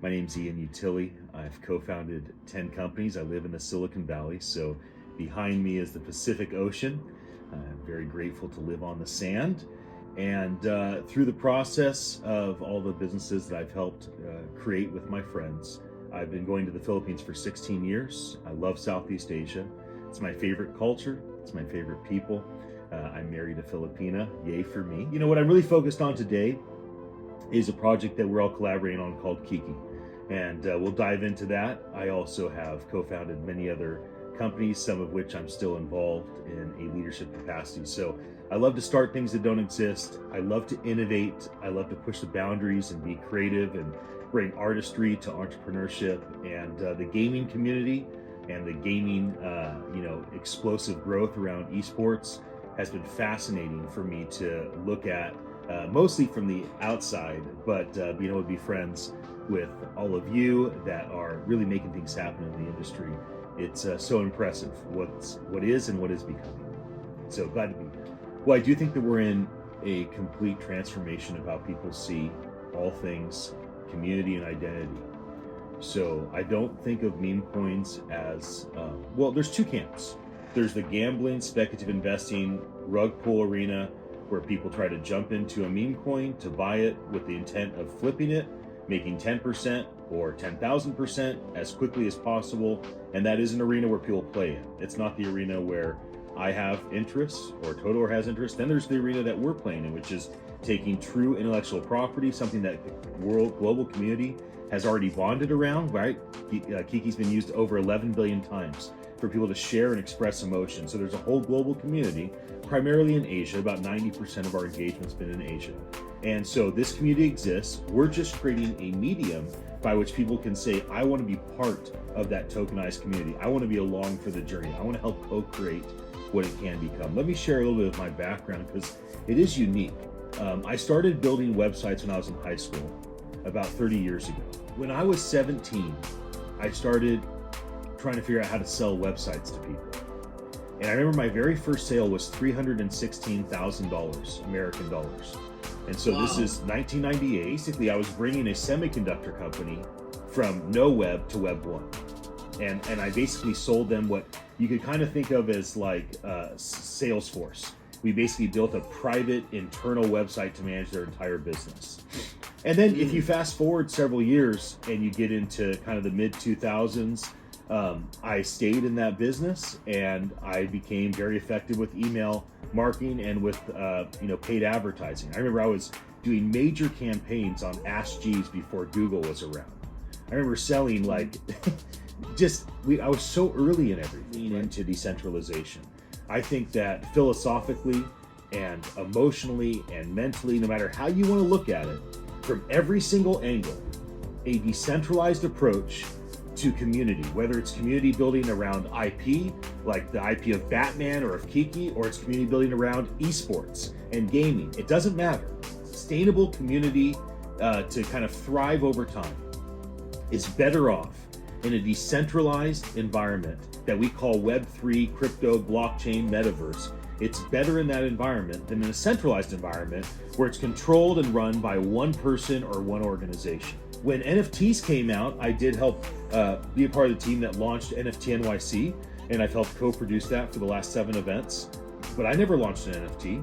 My name's Ian Utilli. I've co-founded 10 companies. I live in the Silicon Valley, so behind me is the Pacific Ocean. I'm very grateful to live on the sand. And through the process of all the businesses that I've helped create with my friends, I've been going to the Philippines for 16 years. I love Southeast Asia. It's my favorite culture. It's my favorite people. I'm married a Filipina. Yay for me. You know, what I'm really focused on today is a project that we're all collaborating on called Kiki. And we'll dive into that. I also have co-founded many other companies, some of which I'm still involved in a leadership capacity. So I love to start things that don't exist. I love to innovate. I love to push the boundaries and be creative and bring artistry to entrepreneurship. And the gaming community and the gaming, explosive growth around esports has been fascinating for me to look at, mostly from the outside, but being able to be friends with all of you that are really making things happen in the industry. It's so impressive what is and what is becoming. So glad to be here. Well, I do think that we're in a complete transformation of how people see all things community and identity. So I don't think of meme coins as, there's two camps. There's the gambling, speculative investing, rug pull arena, where people try to jump into a meme coin to buy it with the intent of flipping it, making 10% or 10,000% as quickly as possible. And that is an arena where people play in. It's not the arena where I have interests or Todor has interest. Then there's the arena that we're playing in, which is taking true intellectual property, something that the global community has already bonded around, right? Kiki's been used over 11 billion times for people to share and express emotion. So there's a whole global community, primarily in Asia. About 90% of our engagement's been in Asia. And so this community exists. We're just creating a medium by which people can say, I want to be part of that tokenized community. I want to be along for the journey. I want to help co-create what it can become. Let me share a little bit of my background because it is unique. I started building websites when I was in high school about 30 years ago. When I was 17, I started trying to figure out how to sell websites to people. And I remember my very first sale was $316,000 American dollars. And so This is 1998. Basically, I was bringing a semiconductor company from no web to Web 1. And I basically sold them what you could kind of think of as like Salesforce. We basically built a private internal website to manage their entire business. And then if you fast forward several years and you get into kind of the mid 2000s, I stayed in that business and I became very effective with email marketing and with paid advertising. I remember I was doing major campaigns on Ask Jeeves before Google was around. I remember selling I was so early in everything into decentralization. I think that philosophically and emotionally and mentally, no matter how you want to look at it, from every single angle, a decentralized approach to community, whether it's community building around IP, like the IP of Batman or of Kiki, or it's community building around esports and gaming, it doesn't matter. Sustainable community to kind of thrive over time is better off in a decentralized environment that we call Web3, crypto, blockchain, metaverse. It's better in that environment than in a centralized environment where it's controlled and run by one person or one organization. When NFTs came out, I did help be a part of the team that launched NFT NYC, and I've helped co-produce that for the last 7 events. But I never launched an NFT,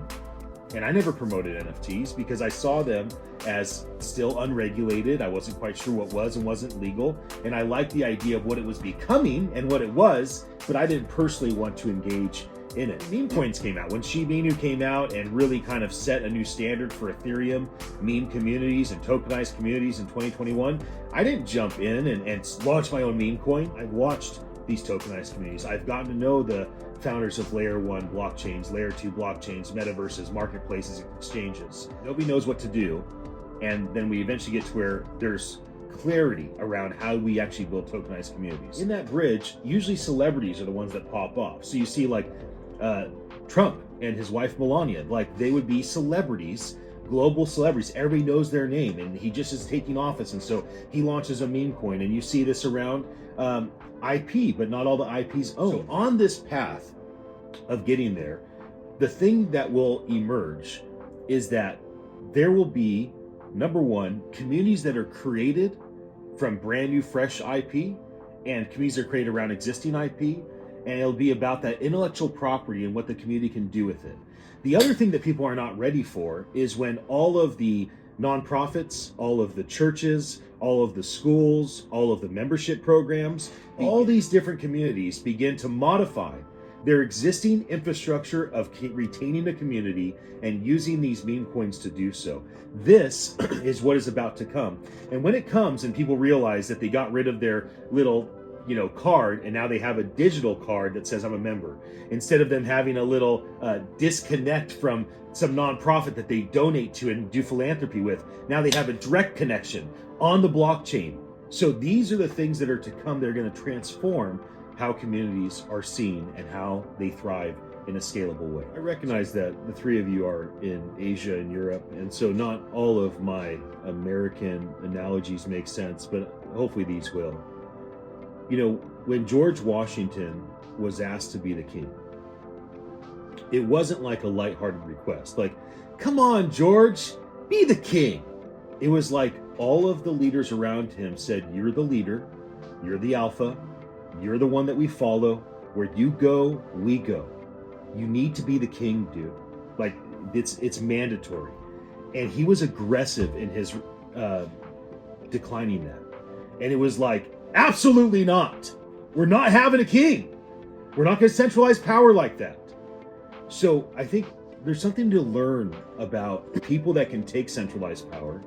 and I never promoted NFTs because I saw them as still unregulated. I wasn't quite sure what was and wasn't legal, and I liked the idea of what it was becoming and what it was, but I didn't personally want to engage in it. Meme coins came out. When Shiba Inu came out and really kind of set a new standard for Ethereum meme communities and tokenized communities in 2021, I didn't jump in and launch my own meme coin. I watched these tokenized communities. I've gotten to know the founders of layer 1 blockchains, layer 2 blockchains, metaverses, marketplaces, and exchanges. Nobody knows what to do. And then we eventually get to where there's clarity around how we actually build tokenized communities. In that bridge, usually celebrities are the ones that pop off. So you see Trump and his wife Melania, they would be celebrities, global celebrities. Everybody knows their name, and he just is taking office, and so he launches a meme coin, and you see this around IP, but not all the IPs owned. So on this path of getting there, the thing that will emerge is that there will be, number one, communities that are created from brand new, fresh IP, and communities are created around existing IP, and it'll be about that intellectual property and what the community can do with it. The other thing that people are not ready for is when all of the nonprofits, all of the churches, all of the schools, all of the membership programs, all these different communities begin to modify their existing infrastructure of retaining the community and using these meme coins to do so. This is what is about to come. And when it comes and people realize that they got rid of their little card, and now they have a digital card that says I'm a member, instead of them having a little disconnect from some nonprofit that they donate to and do philanthropy with, now they have a direct connection on the blockchain. So these are the things that are to come. They're going to transform how communities are seen and how they thrive in a scalable way. I recognize that the three of you are in Asia and Europe, and so not all of my American analogies make sense, but hopefully these will. When George Washington was asked to be the king, it wasn't like a lighthearted request, like, come on, George, be the king. It was like all of the leaders around him said, you're the leader, you're the alpha, you're the one that we follow. Where you go, we go. You need to be the king, dude. Like, it's mandatory. And he was aggressive in his declining that. And it was like, absolutely not. We're not having a king. We're not going to centralize power like that. So I think there's something to learn about people that can take centralized power,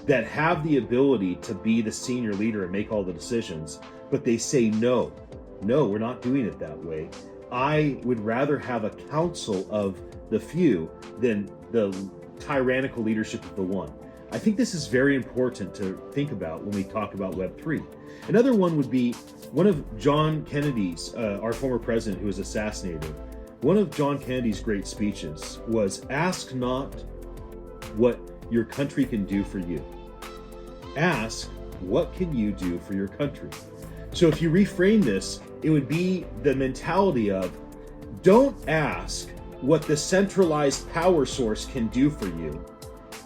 that have the ability to be the senior leader and make all the decisions, but they say, no, we're not doing it that way. I would rather have a council of the few than the tyrannical leadership of the one. I think this is very important to think about when we talk about Web3. Another one would be one of John Kennedy's, our former president who was assassinated. One of John Kennedy's great speeches was, ask not what your country can do for you. Ask, what can you do for your country? So if you reframe this, it would be the mentality of, don't ask what the centralized power source can do for you.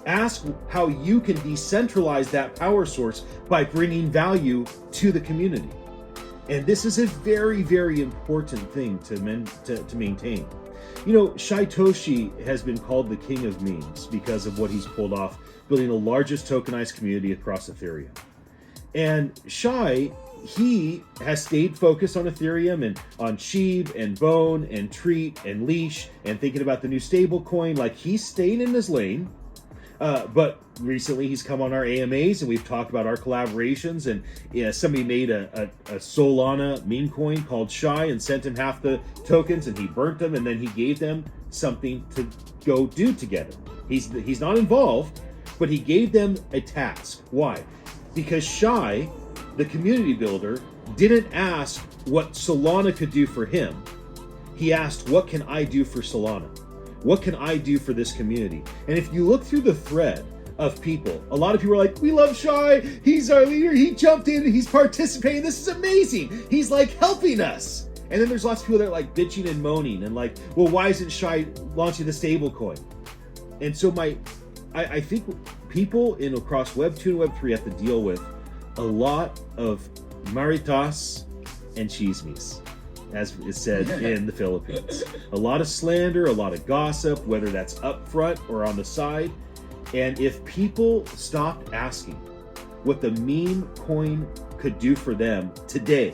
Ask how you can decentralize that power source by bringing value to the community. And this is a very, very important thing to maintain. Shytoshi has been called the king of memes because of what he's pulled off, building the largest tokenized community across Ethereum. And Shy, he has stayed focused on Ethereum and on Sheeb and Bone and Treat and Leash and thinking about the new stable coin. Like, he's staying in his lane. But recently he's come on our AMAs and we've talked about our collaborations, and somebody made a Solana meme coin called Shy and sent him half the tokens, and he burnt them, and then he gave them something to go do together. He's not involved, but he gave them a task. Why? Because Shy, the community builder, didn't ask what Solana could do for him. He asked, what can I do for Solana? What can I do for this community? And if you look through the thread of people, a lot of people are like, we love Shy, he's our leader, he jumped in, he's participating, this is amazing, he's like helping us. And then there's lots of people that are like bitching and moaning and like, well, why isn't Shy launching the stable coin? And so I think people across Web 2 and Web 3 have to deal with a lot of maritas and chismes, as is said in the Philippines. A lot of slander, a lot of gossip, whether that's up front or on the side. And if people stopped asking what the meme coin could do for them today,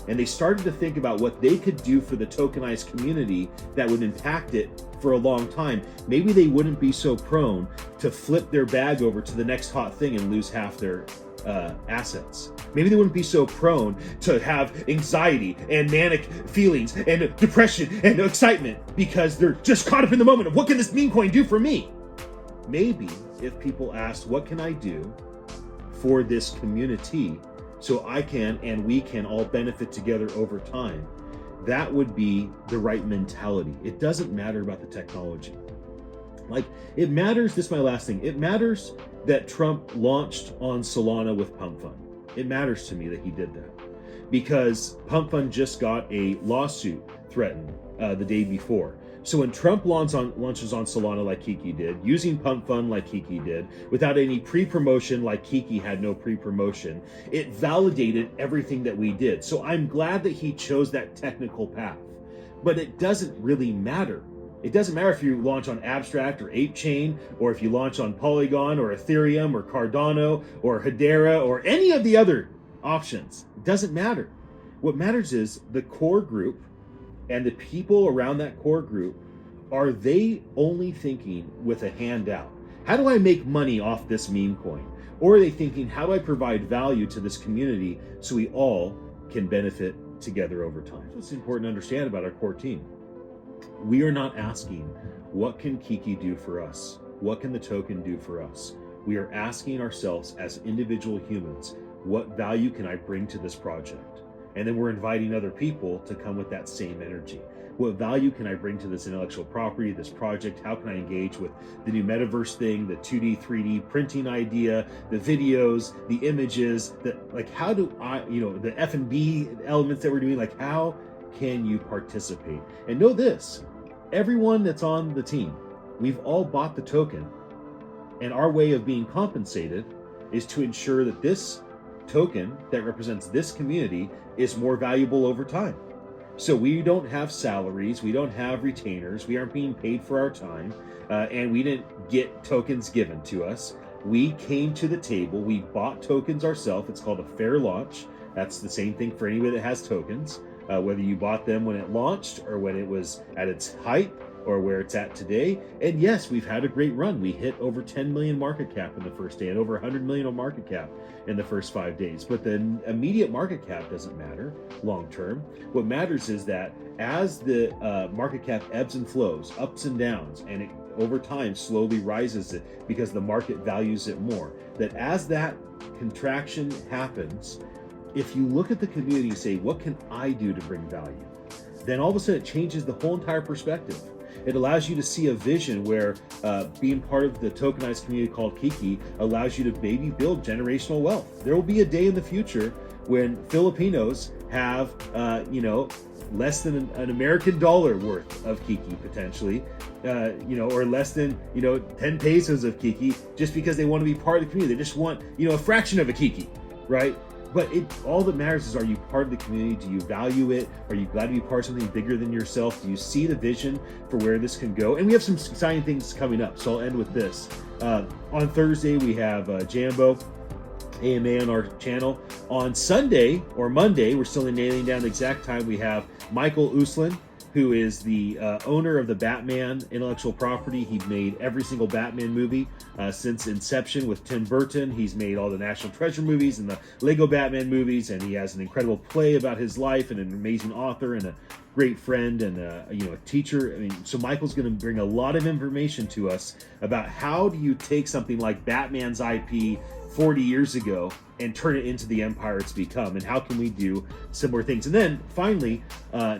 and they started to think about what they could do for the tokenized community that would impact it for a long time, maybe they wouldn't be so prone to flip their bag over to the next hot thing and lose half their assets. Maybe they wouldn't be so prone to have anxiety and manic feelings and depression and excitement because they're just caught up in the moment of what can this meme coin do for me? Maybe if people asked, what can I do for this community so I can and we can all benefit together over time, that would be the right mentality. It doesn't matter about the technology. Like, it matters, this is my last thing, it matters that Trump launched on Solana with Pump Fund. It matters to me that he did that. because Pump Fund just got a lawsuit threatened the day before. So when Trump launches on Solana like Kiki did, using Pump Fund like Kiki did, without any pre-promotion like Kiki had no pre-promotion, it validated everything that we did. So I'm glad that he chose that technical path. But it doesn't really matter. It doesn't matter if you launch on Abstract or ApeChain, or if you launch on Polygon or Ethereum or Cardano or Hedera or any of the other options. It doesn't matter. What matters is the core group and the people around that core group. Are they only thinking with a handout? How do I make money off this meme coin? Or are they thinking, how do I provide value to this community so we all can benefit together over time? What's important to understand about our core team. We are not asking, what can Kiki do for us? What can the token do for us? We are asking ourselves as individual humans, what value can I bring to this project? And then we're inviting other people to come with that same energy. What value can I bring to this intellectual property, this project? How can I engage with the new metaverse thing, the 2D, 3D printing idea, the videos, the images, how do I, the F&B elements that we're doing, how can you participate? And know this, everyone that's on the team, we've all bought the token, and our way of being compensated is to ensure that this token that represents this community is more valuable over time. So we don't have salaries, we don't have retainers, we aren't being paid for our time, and we didn't get tokens given to us. We came to the table, we bought tokens ourselves. It's called a fair launch. That's the same thing for anybody that has tokens, whether you bought them when it launched or when it was at its height or where it's at today. And yes, we've had a great run. We hit over 10 million market cap in the first day and over 100 million on market cap in the first 5 days. But the immediate market cap doesn't matter long term. What matters is that as the market cap ebbs and flows, ups and downs, and it over time slowly rises it because the market values it more, that as that contraction happens, if you look at the community and say, what can I do to bring value? Then all of a sudden it changes the whole entire perspective. It allows you to see a vision where being part of the tokenized community called Kiki allows you to maybe build generational wealth. There will be a day in the future when Filipinos have, less than an American dollar worth of Kiki potentially, or less than, 10 pesos of Kiki just because they want to be part of the community. They just want, a fraction of a Kiki, right? But all that matters is, are you part of the community? Do you value it? Are you glad to be part of something bigger than yourself? Do you see the vision for where this can go? And we have some exciting things coming up, so I'll end with this. On Thursday, we have Jambo AMA on our channel. On Sunday or Monday, we're still nailing down the exact time, we have Michael Uslan, who is the owner of the Batman intellectual property. He made every single Batman movie since inception with Tim Burton. He's made all the National Treasure movies and the Lego Batman movies, and he has an incredible play about his life, and an amazing author and a great friend and a teacher. So Michael's going to bring a lot of information to us about how do you take something like Batman's IP 40 years ago and turn it into the empire it's become, and how can we do similar things. And then finally,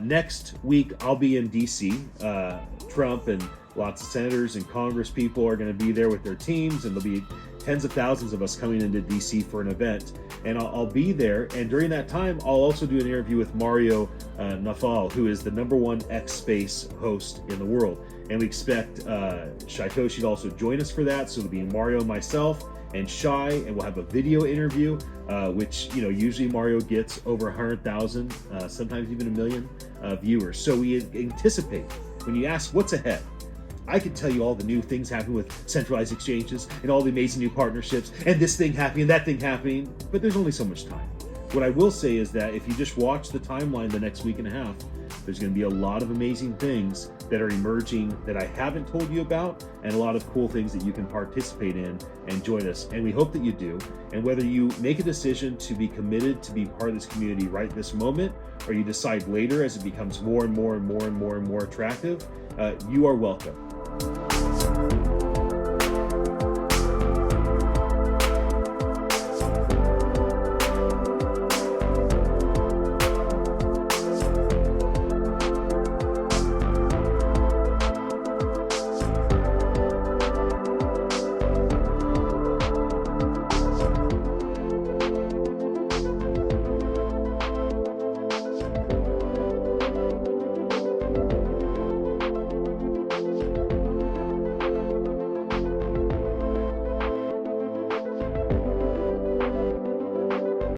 next week I'll be in DC. Trump and lots of senators and Congress people are going to be there with their teams, and there'll be tens of thousands of us coming into DC for an event, and I'll be there. And during that time, I'll also do an interview with Mario Nafal, who is the #1 X Space host in the world, and we expect Shaitoshi to also join us for that. So it'll be Mario, myself, and Shy, and we'll have a video interview, which usually Mario gets over 100,000, sometimes even 1 million viewers. So we anticipate, when you ask what's ahead, I could tell you all the new things happening with centralized exchanges and all the amazing new partnerships and this thing happening and that thing happening, but there's only so much time. What I will say is that if you just watch the timeline the next week and a half, there's going to be a lot of amazing things that are emerging that I haven't told you about, and a lot of cool things that you can participate in and join us. And we hope that you do. And whether you make a decision to be committed to be part of this community right this moment, or you decide later as it becomes more and more and more and more and more attractive, you are welcome.